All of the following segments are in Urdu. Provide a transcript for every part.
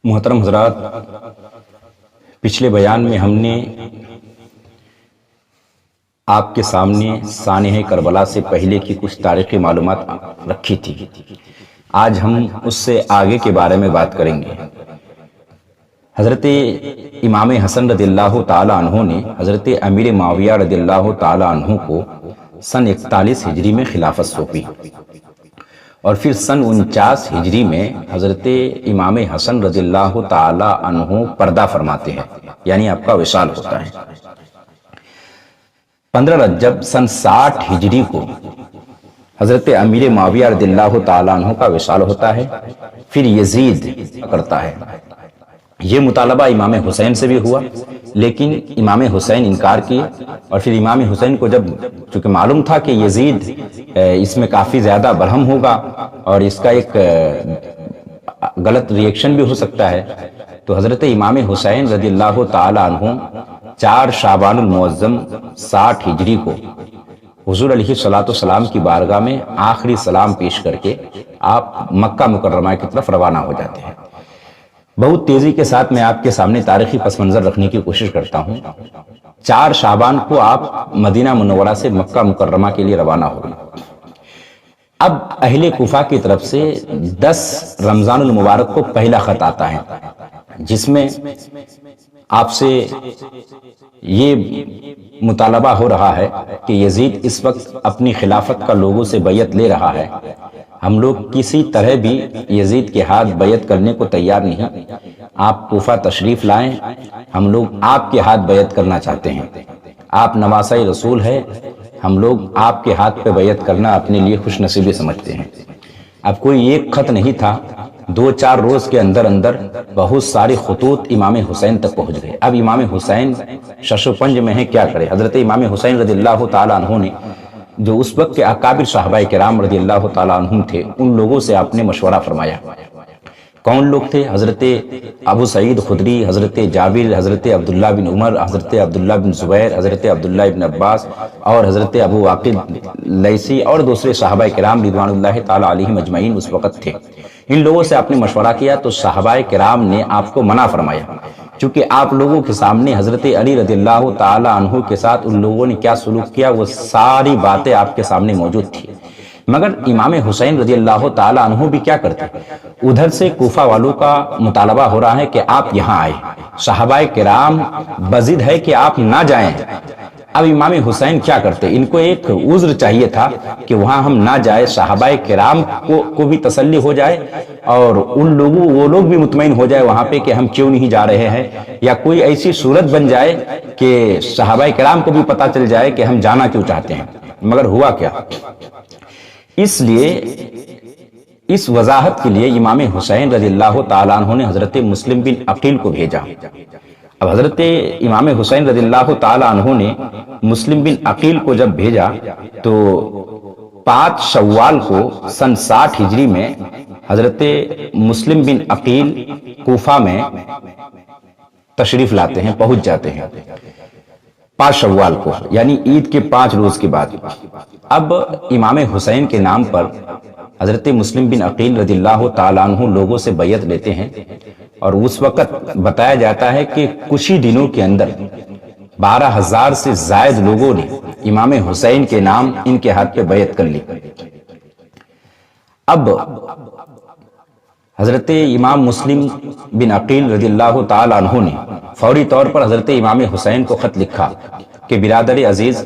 محترم حضرات، پچھلے بیان میں ہم نے آپ کے سامنے سانحہ کربلا سے پہلے کی کچھ تاریخی معلومات رکھی تھی۔ آج ہم اس سے آگے کے بارے میں بات کریں گے۔ حضرت امام حسن رضی اللہ تعالی عنہ نے حضرت امیر معاویہ رضی اللہ تعالی عنہ کو سن 41 ہجری میں خلافت سونپی، اور پھر سن 49 ہجری میں حضرت امام حسن رضی اللہ تعالی عنہ پردہ فرماتے ہیں، یعنی آپ کا وصال ہوتا ہے۔ 15 رجب سن 60 ہجری کو حضرت امیر معاویہ رضی اللہ تعالی عنہ کا وصال ہوتا ہے، پھر یزید کرتا ہے۔ یہ مطالبہ امام حسین سے بھی ہوا، لیکن امام حسین انکار کیے، اور پھر امام حسین کو جب چونکہ معلوم تھا کہ یزید اس میں کافی زیادہ برہم ہوگا اور اس کا ایک غلط ریئیکشن بھی ہو سکتا ہے، تو حضرت امام حسین رضی اللہ تعالی عنہ 4 شعبان المعظم 60 ہجری کو حضور علیہ الصلوۃ والسلام کی بارگاہ میں آخری سلام پیش کر کے آپ مکہ مکرمہ کی طرف روانہ ہو جاتے ہیں۔ بہت تیزی کے ساتھ میں آپ کے سامنے تاریخی پس منظر رکھنے کی کوشش کرتا ہوں۔ 4 شعبان کو آپ مدینہ منورہ سے مکہ مکرمہ کے لیے روانہ ہو گئے۔ اب اہل کوفہ کی طرف سے 10 رمضان المبارک کو پہلا خط آتا ہے، جس میں آپ سے یہ مطالبہ ہو رہا ہے کہ یزید اس وقت اپنی خلافت کا لوگوں سے بیعت لے رہا ہے، ہم لوگ کسی طرح بھی یزید کے ہاتھ بیعت کرنے کو تیار نہیں، آپ کوفہ تشریف لائیں، ہم لوگ آپ کے ہاتھ بیعت کرنا چاہتے ہیں، آپ نواسہ رسول ہے، ہم لوگ آپ کے ہاتھ پہ بیعت کرنا اپنے لیے خوش نصیبی سمجھتے ہیں۔ اب کوئی ایک خط نہیں تھا، 2-4 روز کے اندر بہت سارے خطوط امام حسین تک پہنچ گئے۔ اب امام حسین شش و پنج میں ہے، کیا کرے؟ حضرت امام حسین رضی اللہ تعالی عنہ نے جو اس وقت کے اکابر صحابہ کرام رضی اللہ تعالی عنہم تھے، ان لوگوں سے آپ نے مشورہ فرمایا۔ کون لوگ تھے؟ حضرت ابو سعید خدری، حضرت جابر، حضرت عبداللہ بن عمر، حضرت عبداللہ بن زبیر، حضرت عبداللہ بن عباس اور حضرت ابو واقد لیثی اور دوسرے صحابہ کرام رضوان اللہ تعالی علیہم اجمعین اس وقت تھے۔ ان لوگوں سے آپ نے مشورہ کیا تو صحابہ کرام نے آپ کو منع فرمایا، چونکہ آپ لوگوں کے سامنے حضرت علی رضی اللہ تعالی عنہ کے ساتھ ان لوگوں نے کیا سلوک کیا وہ ساری باتیں آپ کے سامنے موجود تھی۔ مگر امام حسین رضی اللہ تعالی عنہ بھی کیا کرتے؟ ادھر سے کوفہ والوں کا مطالبہ ہو رہا ہے کہ آپ یہاں آئے، صحابہ کرام بضد ہے کہ آپ نہ جائیں۔ اب امام حسین کیا کرتے؟ ان کو ایک عذر چاہیے تھا کہ وہاں ہم نہ جائے، صحابہ کرام کو بھی تسلی ہو جائے اور وہ لوگ بھی مطمئن ہو جائے وہاں پہ کہ ہم کیوں نہیں جا رہے ہیں، یا کوئی ایسی صورت بن جائے کہ صحابہ کرام کو بھی پتہ چل جائے کہ ہم جانا کیوں چاہتے ہیں۔ مگر ہوا کیا؟ اس لیے اس وضاحت کے لیے امام حسین رضی اللہ تعالیٰ عنہ نے حضرت مسلم بن عقیل کو بھیجا۔ اب حضرت امام حسین رضی اللہ تعالیٰ عنہ نے مسلم بن عقیل کو جب بھیجا تو 5 شوال کو سن 60 ہجری میں حضرت مسلم بن عقیل کوفہ میں تشریف لاتے ہیں، پہنچ جاتے ہیں 5 شوال کو، یعنی عید کے 5 روز کے بعد۔ اب امام حسین کے نام پر حضرت مسلم بن عقیل رضی اللہ تعالیٰ عنہ لوگوں سے بیعت لیتے ہیں، اور اس وقت بتایا جاتا ہے کہ کچھ ہی دنوں کے اندر 12,000 سے زائد لوگوں نے امام حسین کے نام ان کے ہاتھ پہ بیعت کر لی۔ اب حضرت امام مسلم بن عقیل رضی اللہ تعالیٰ عنہ نے فوری طور پر حضرت امام حسین کو خط لکھا کہ برادر عزیز،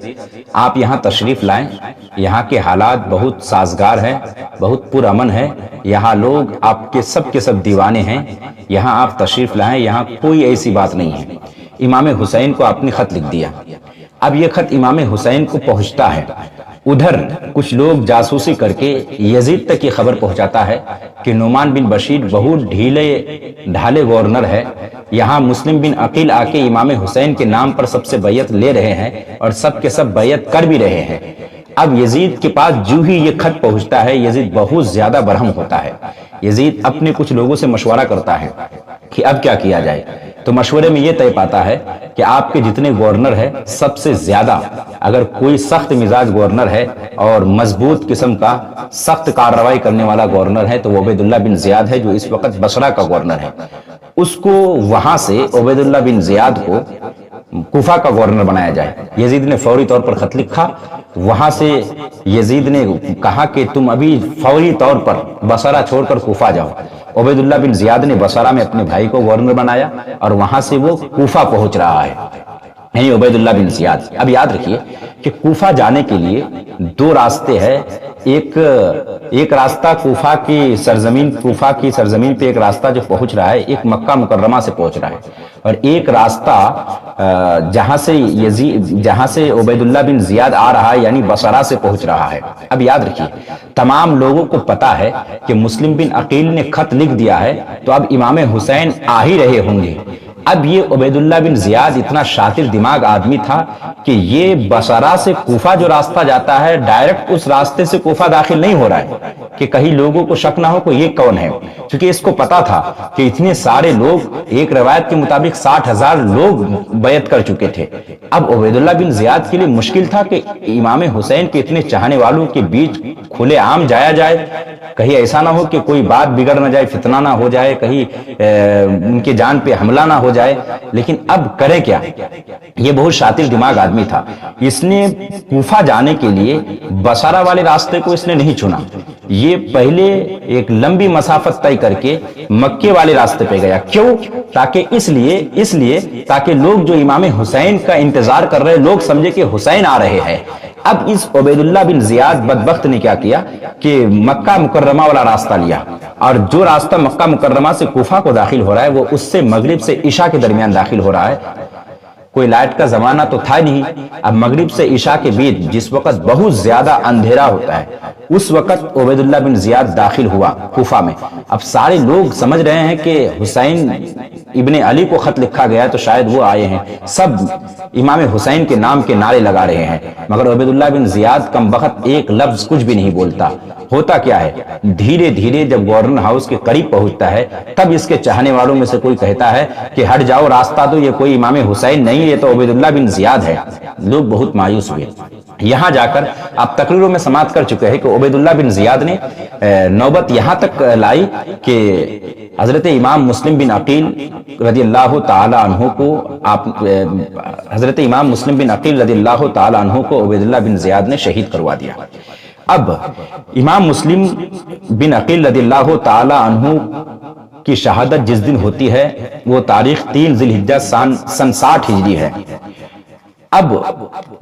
آپ یہاں تشریف لائیں، یہاں کے حالات بہت سازگار ہیں، بہت پرامن ہے، یہاں لوگ آپ کے سب دیوانے ہیں، یہاں آپ تشریف لائیں، یہاں کوئی ایسی بات نہیں ہے۔ امام حسین کو آپ نے خط لکھ دیا۔ اب یہ خط امام حسین کو پہنچتا ہے، ادھر کچھ لوگ جاسوسی کر کے یزید تک یہ خبر پہنچاتا ہے کہ نعمان بن بشیر بہت ڈھیلے ڈھالے گورنر ہے، یہاں مسلم بن عقیل آ کے امام حسین کے نام پر سب سے بیعت لے رہے ہیں اور سب کے سب بیعت کر بھی رہے ہیں۔ اب یزید کے پاس جو ہی یہ خط پہنچتا ہے، یزید بہت زیادہ برہم ہوتا ہے۔ یزید اپنے کچھ لوگوں سے مشورہ کرتا ہے کہ اب کیا کیا جائے، تو مشورے میں یہ طے پاتا ہے کہ آپ کے جتنے گورنر ہے سب سے زیادہ اگر کوئی سخت مزاج گورنر ہے اور مضبوط قسم کا سخت کارروائی کرنے والا گورنر ہے تو وہ عبید اللہ بن زیاد ہے، جو اس وقت بصرہ کا گورنر ہے۔ اس کو وہاں سے عبید اللہ بن زیاد کو کوفہ کا گورنر بنایا جائے۔ یزید نے فوری طور پر خط لکھا، وہاں سے یزید نے کہا کہ تم ابھی فوری طور پر بصرہ چھوڑ کر کوفہ جاؤ۔ عبید اللہ بن زیاد نے بصرہ میں اپنے بھائی کو گورنر بنایا اور وہاں سے وہ کوفہ پہنچ رہا ہے، یعنی عبید اللہ بن زیاد۔ اب یاد رکھیے کہ کوفہ جانے کے لیے دو راستے ہیں، ایک راستہ کوفہ کی سرزمین پہ ایک راستہ جو پہنچ رہا ہے، ایک مکہ مکرمہ سے پہنچ رہا ہے، اور ایک راستہ جہاں سے عبید اللہ بن زیاد آ رہا ہے یعنی بصرہ سے پہنچ رہا ہے۔ اب یاد رکھیے تمام لوگوں کو پتا ہے کہ مسلم بن عقیل نے خط لکھ دیا ہے تو اب امام حسین آ ہی رہے ہوں گے۔ اب یہ عبید اللہ بن زیاد اتنا شاطر دماغ آدمی تھا کہ یہ بصرہ سے کوفہ جو راستہ جاتا ہے ڈائریکٹ اس راستے سے کوفہ داخل نہیں ہو رہا ہے کہ کہیں لوگوں کو شک نہ ہو کہ یہ کون ہے، کیونکہ اس کو پتا تھا کہ اتنے سارے لوگ، ایک روایت کے مطابق 60,000 لوگ بیعت کر چکے تھے۔ اب عبید اللہ بن زیاد کے لیے مشکل تھا کہ امام حسین کے اتنے چاہنے والوں کے بیچ کھلے عام جایا جائے، کہیں ایسا نہ ہو کہ کوئی بات بگڑ نہ جائے، فتنہ نہ ہو جائے، کہیں ان کے جان پہ حملہ نہ ہو جائے۔ لیکن اب کرے کیا؟ یہ بہت شاطر دماغ آدمی تھا، اس نے کوفہ جانے کے لیے بصرہ والے راستے کو اس نے نہیں چنا، یہ پہلے ایک لمبی مسافت طے کر کے مکے والے راستے پہ گیا۔ کیوں؟ اس لیے تاکہ لوگ جو امام حسین کا انتظار کر رہے لوگ سمجھے کہ حسین آ رہے ہیں۔ اب اس عبید اللہ بن زیاد بدبخت نے کیا کیا کہ مکہ مکرمہ والا راستہ لیا، اور جو راستہ مکہ مکرمہ سے کوفہ کو داخل ہو رہا ہے وہ اس سے مغرب سے عشاء کے درمیان داخل ہو رہا ہے۔ کوئی لائٹ کا زمانہ تو تھا نہیں، اب مغرب سے عشاء کے بیچ جس وقت بہت زیادہ اندھیرا ہوتا ہے اس وقت عبید اللہ بن زیاد داخل ہوا کوفہ میں۔ اب سارے لوگ سمجھ رہے ہیں کہ حسین ابن علی کو خط لکھا گیا ہے تو شاید وہ آئے ہیں، سب امام حسین کے نام کے نعرے لگا رہے ہیں، مگر عبید اللہ بن زیاد کم بخت ایک لفظ کچھ بھی نہیں بولتا۔ ہوتا کیا ہے، دھیرے دھیرے جب گورنر ہاؤس کے قریب پہنچتا ہے تب اس کے چاہنے والوں میں سے کوئی کہتا ہے کہ ہٹ جاؤ راستہ، تو یہ کوئی امام حسین نہیں، یہ تو عبید اللہ بن زیاد ہے۔ لوگ بہت مایوس ہوئے۔ یہاں جا کر اب تقریروں میں سماعت کر چکے ہیں کہ عبید اللہ بن زیاد نے نوبت یہاں تک لائی کہ حضرت امام مسلم بن عقیل رضی اللہ تعالی عنہ کو عبید اللہ بن زیاد نے شہید کروا دیا۔ اب امام مسلم بن عقیل رضی اللہ تعالی عنہ کی شہادت جس دن ہوتی ہے وہ تاریخ 3 ذی الحجہ سن 60 ہجری ہے۔ اب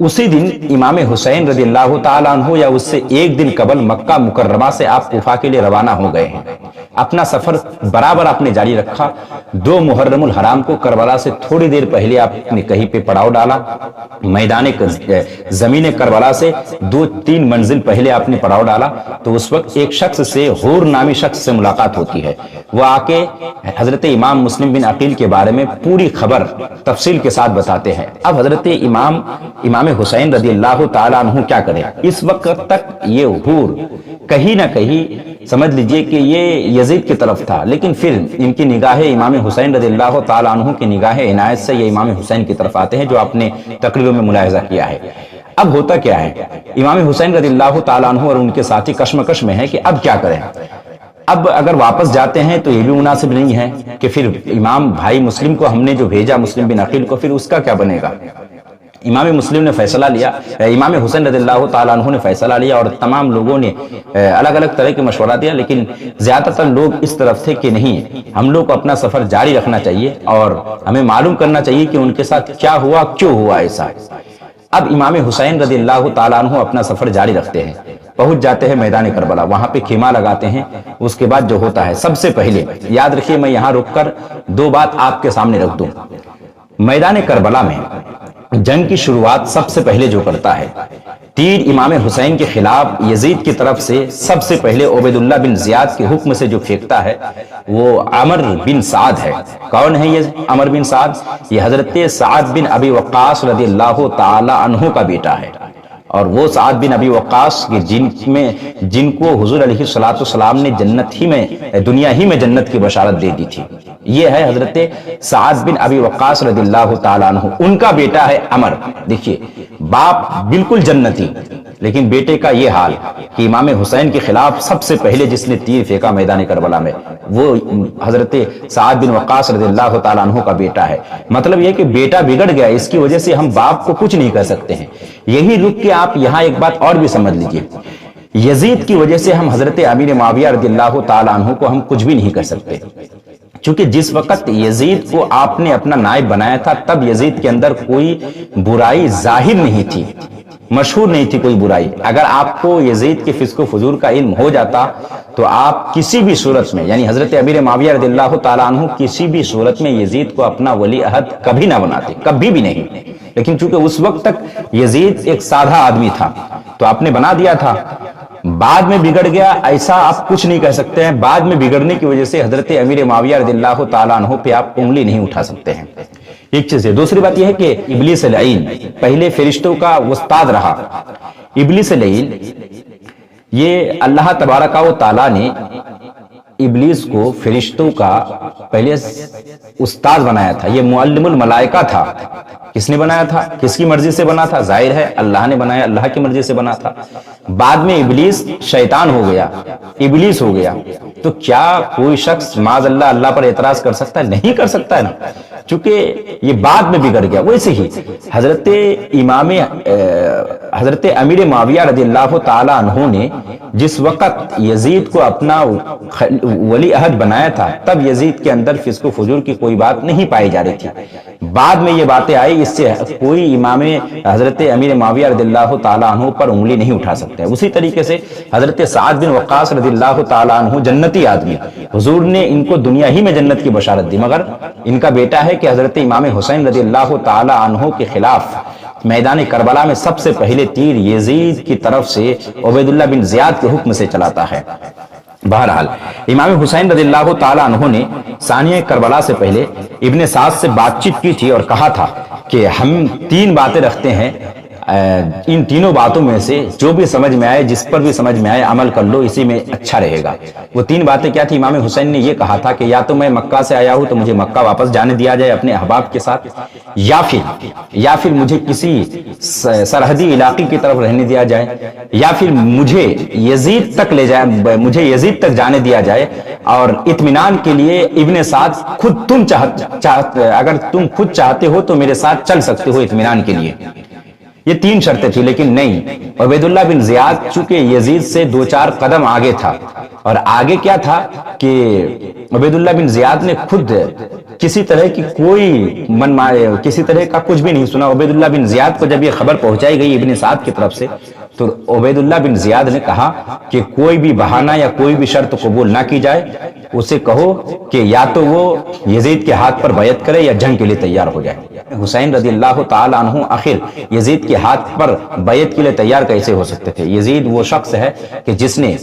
اسی دن امام حسین رضی اللہ تعالی عنہ یا اس سے ایک دن قبل مکہ مکرمہ سے آپ کوفہ کے لیے روانہ ہو گئے ہیں۔ اپنا سفر برابر آپ نے جاری رکھا۔ 2 محرم الحرام کو کربلا سے تھوڑی دیر پہلے آپ نے کہیں پہ پڑاؤ ڈالا، میدان زمین کربلا سے 2-3 منزل پہلے آپ نے پڑاؤ ڈالا تو اس وقت ایک شخص سے، حور نامی شخص سے ملاقات ہوتی ہے۔ وہ آ کے حضرت امام مسلم بن عقیل کے بارے میں پوری خبر تفصیل کے ساتھ بتاتے ہیں۔ اب حضرت امام حسین رضی اللہ تعالیٰ عنہ کیا کرے، اس وقت تک یہ حور کہیں نہ کہیں سمجھ لیجئے کہ یہ یزید کی طرف تھا، لیکن پھر ان کی نگاہ امام حسین رضی اللہ تعالیٰ عنہ کی نگاہ عنایت سے یہ امام حسین کی طرف آتے ہیں، جو آپ نے تقریروں میں ملاحظہ کیا ہے۔ اب ہوتا کیا ہے، امام حسین رضی اللہ تعالیٰ عنہ اور ان کے ساتھی کشمکش میں ہے کہ اب کیا کریں۔ اب اگر واپس جاتے ہیں تو یہ بھی مناسب نہیں ہے کہ پھر امام بھائی مسلم کو ہم نے جو بھیجا مسلم بن عقیل کو، پھر اس کا کیا بنے گا۔ امام مسلم نے فیصلہ لیا، امام حسین رضی اللہ تعالیٰ عنہ نے فیصلہ لیا اور تمام لوگوں نے الگ الگ طرح کے مشورہ دیا، لیکن زیادہ تر لوگ اس طرف تھے کہ نہیں، ہم لوگ کو اپنا سفر جاری رکھنا چاہیے اور ہمیں معلوم کرنا چاہیے کہ ان کے ساتھ کیا ہوا، کیوں ہوا ایسا۔ اب امام حسین رضی اللہ تعالیٰ عنہ اپنا سفر جاری رکھتے ہیں، پہنچ جاتے ہیں میدان کربلا، وہاں پہ خیمہ لگاتے ہیں۔ اس کے بعد جو ہوتا ہے، سب سے پہلے یاد رکھیے، میں یہاں رک کر 2 بات آپ کے سامنے رکھ دوں۔ میدان کربلا میں جنگ کی شروعات سب سے پہلے جو کرتا ہے، تیر امام حسین کے خلاف یزید کی طرف سے سب سے پہلے عبید اللہ بن زیاد کے حکم سے جو پھینکتا ہے وہ عمر بن سعد ہے۔ کون ہے یہ عمر بن سعد؟ یہ حضرت سعد بن ابی وقاص رضی اللہ تعالی عنہ کا بیٹا ہے، اور وہ سعد بن ابی وقاص جن کو حضور علیہ الصلوۃ والسلام نے جنت ہی میں دنیا ہی میں جنت کی بشارت دے دی تھی. یہ ہے حضرت سعد بن ابی وقاص رضی اللہ تعالیٰ عنہ. ان کا بیٹا ہے عمر. دیکھیے باپ بالکل جنتی لیکن بیٹے کا یہ حال کہ امام حسین کے خلاف سب سے پہلے جس نے تیر پھینکا میدان کربلا میں وہ حضرت سعد بن وقاص رضی اللہ تعالیٰ عنہ کا بیٹا ہے. مطلب یہ کہ بیٹا بگڑ گیا, اس کی وجہ سے ہم باپ کو کچھ نہیں کہہ سکتے ہیں. یہی رک کے آپ یہاں ایک بات اور بھی سمجھ لیجئے, یزید کی وجہ سے ہم حضرت امیر معاویہ رضی اللہ تعالیٰ عنہ کو ہم کچھ بھی نہیں کر سکتے, چونکہ جس وقت یزید کو آپ نے اپنا نائب بنایا تھا تب یزید کے اندر کوئی برائی ظاہر نہیں تھی, مشہور نہیں تھی کوئی برائی. اگر آپ کو یزید کے فسق و فجور کا علم ہو جاتا تو آپ کسی بھی صورت میں, یعنی حضرت امیر معاویہ رضی اللہ تعالیٰ عنہ کسی بھی صورت میں یزید کو اپنا ولی عہد کبھی نہ بناتے, کبھی بھی نہیں. لیکن چونکہ اس وقت تک یزید ایک سادہ آدمی تھا تو آپ نے بنا دیا تھا, بعد میں بگڑ گیا, ایسا آپ کچھ نہیں کہہ سکتے ہیں. بعد میں بگڑنے کی وجہ سے حضرت امیر معاویہ رضی اللہ تعالیٰ عنہ پہ آپ انگلی نہیں اٹھا سکتے ہیں. ایک چیز ہے. دوسری بات یہ ہے کہ ابلیس لعین پہلے فرشتوں کا استاد رہا. ابلیس لعین یہ اللہ تبارک و تعالیٰ نے ابلیس کو فرشتوں کا پہلے استاد بنایا تھا. یہ معلم الملائکہ تھا. کس نے بنایا تھا؟ کس کی مرضی سے بنا تھا؟ ظاہر ہے اللہ نے بنایا, اللہ کی مرضی سے بنا تھا. بعد میں ابلیس شیطان ہو گیا, ابلیس ہو گیا. تو کیا کوئی شخص معاذ اللہ اللہ پر اعتراض کر سکتا ہے؟ نہیں کر سکتا ہے نا, چونکہ یہ بعد میں بگڑ گیا. ویسے ہی حضرت امیر معاویہ رضی اللہ تعالیٰ عنہ نے جس وقت یزید کو اپنا ولی عہد بنایا تھا تب یزید کے اندر فسق و فجور کی کوئی بات نہیں پائی جا رہی تھی. بعد میں یہ باتیں آئی, اس سے کوئی امام حضرت امیر معاویہ رضی اللہ تعالیٰ عنہ پر انگلی نہیں اٹھا سکتے. اسی طریقے سے حضرت سعد بن وقاص رضی اللہ تعالیٰ عنہ جنتی آدمی, حضور نے ان کو دنیا ہی میں جنت کی بشارت دی, مگر ان کا بیٹا ہے کہ حضرت امام حسین رضی اللہ تعالیٰ عنہ کے خلاف میدان کربلا میں سب سے پہلے تیر یزید کی طرف سے عبید اللہ بن زیاد کے حکم سے چلاتا ہے. بہرحال امام حسین رضی اللہ تعالیٰ عنہ نے ثانیہ کربلا سے پہلے ابن سعد سے بات چیت کی تھی اور کہا تھا کہ ہم 3 باتیں رکھتے ہیں, ان تینوں باتوں میں سے جو بھی سمجھ میں آئے, جس پر بھی سمجھ میں آئے عمل کر لو, اسی میں اچھا رہے گا. وہ 3 باتیں کیا تھی؟ امام حسین نے یہ کہا تھا کہ یا تو میں مکہ سے آیا ہوں تو مجھے مکہ واپس جانے دیا جائے اپنے احباب کے ساتھ, یا پھر مجھے کسی سرحدی علاقے کی طرف رہنے دیا جائے, یا پھر مجھے یزید تک لے جائے, مجھے یزید تک جانے دیا جائے. اور اطمینان کے لیے ابن سعد خود تم اگر تم خود چاہتے ہو تو میرے ساتھ چل سکتے ہو اطمینان کے لیے. یہ 3 شرطیں تھی. لیکن نہیں, عبید اللہ بن زیاد چونکہ یزید سے 2-4 قدم آگے تھا, اور آگے کیا تھا کہ عبید اللہ بن زیاد نے خود کسی طرح کی کوئی کسی طرح کا کچھ بھی نہیں سنا. عبید اللہ بن زیاد کو جب یہ خبر پہنچائی گئی ابن سعد کی طرف سے تو عبید اللہ بن زیاد نے کہا کہ کوئی بھی بہانہ یا کوئی بھی شرط قبول نہ کی جائے, اسے کہو کہ یا تو وہ یزید کے ہاتھ پر بیعت کرے یا جنگ کے لیے تیار ہو جائے. حسین رضی اللہ تعالیٰ عنہ آخر یزید کے ہاتھ پر بیعت کے لیے تیار کیسے ہو سکتے تھے؟ یزید وہ شخص ہے کہ جس نے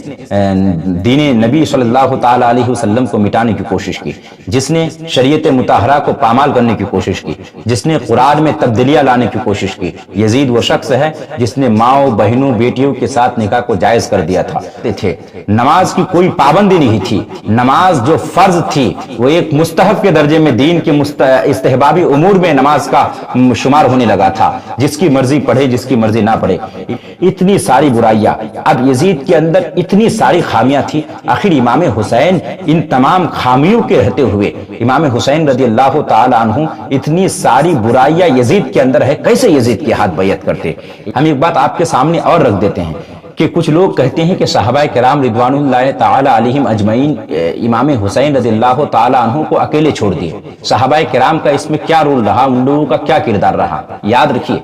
دین نبی صلی اللہ تعالیٰ علیہ وسلم کو مٹانے کی کوشش کی, جس نے شریعت مطہرہ کو پامال کرنے کی کوشش کی, جس نے قرآن میں تبدیلیاں لانے کی کوشش کی. یزید وہ شخص ہے جس نے ماؤں بہنوں بیٹیوں کے ساتھ نکاح کو جائز کر دیا تھا. نماز کی کوئی پابندی نہیں تھی. نماز جو فرض تھی وہ ایک مستحب کے درجے میں دین کے استحبابی امور میں نماز کا شمار ہونے لگا تھا. جس کی مرضی پڑھے, جس کی مرضی نہ پڑھے. اتنی ساری برائیاں, اب یزید کے اندر اتنی ساری خامیاں تھی. آخر امام حسین ان تمام خامیوں کے رہتے ہوئے امام حسین رضی اللہ تعالی عنہ اتنی ساری برائیاں یزید کے اندر ہے, کیسے یزید کے ہاتھ بیعت کرتے؟ ہم ایک بات آپ کے سامنے اور رکھ دیتے ہیں کہ کچھ لوگ کہتے ہیں کہ صحابہ کرام رضوان اللہ تعالی علیہم اجمعین امام حسین رضی اللہ تعالی عنہ کو اکیلے چھوڑ دیے. صحابہ کرام کا اس میں کیا رول رہا, ان لوگوں کا کیا کردار رہا؟ یاد رکھیے,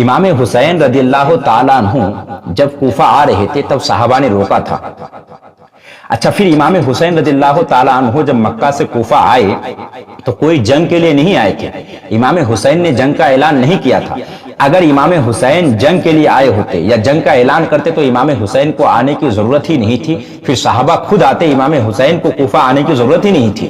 امام حسین رضی اللہ تعالی عنہ جب کوفہ آ رہے تھے تب صحابہ نے روکا تھا. اچھا, پھر امام حسین رضی اللہ تعالی عنہ جب مکہ سے کوفہ آئے تو کوئی جنگ کے لیے نہیں آئے تھے. امام حسین نے جنگ کا اعلان نہیں کیا تھا. اگر امام حسین جنگ کے لیے آئے ہوتے یا جنگ کا اعلان کرتے تو امام حسین کو آنے کی ضرورت ہی نہیں تھی. پھر صحابہ خود آتے, امام حسین کو کوفہ آنے کی ضرورت ہی نہیں تھی.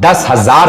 10,000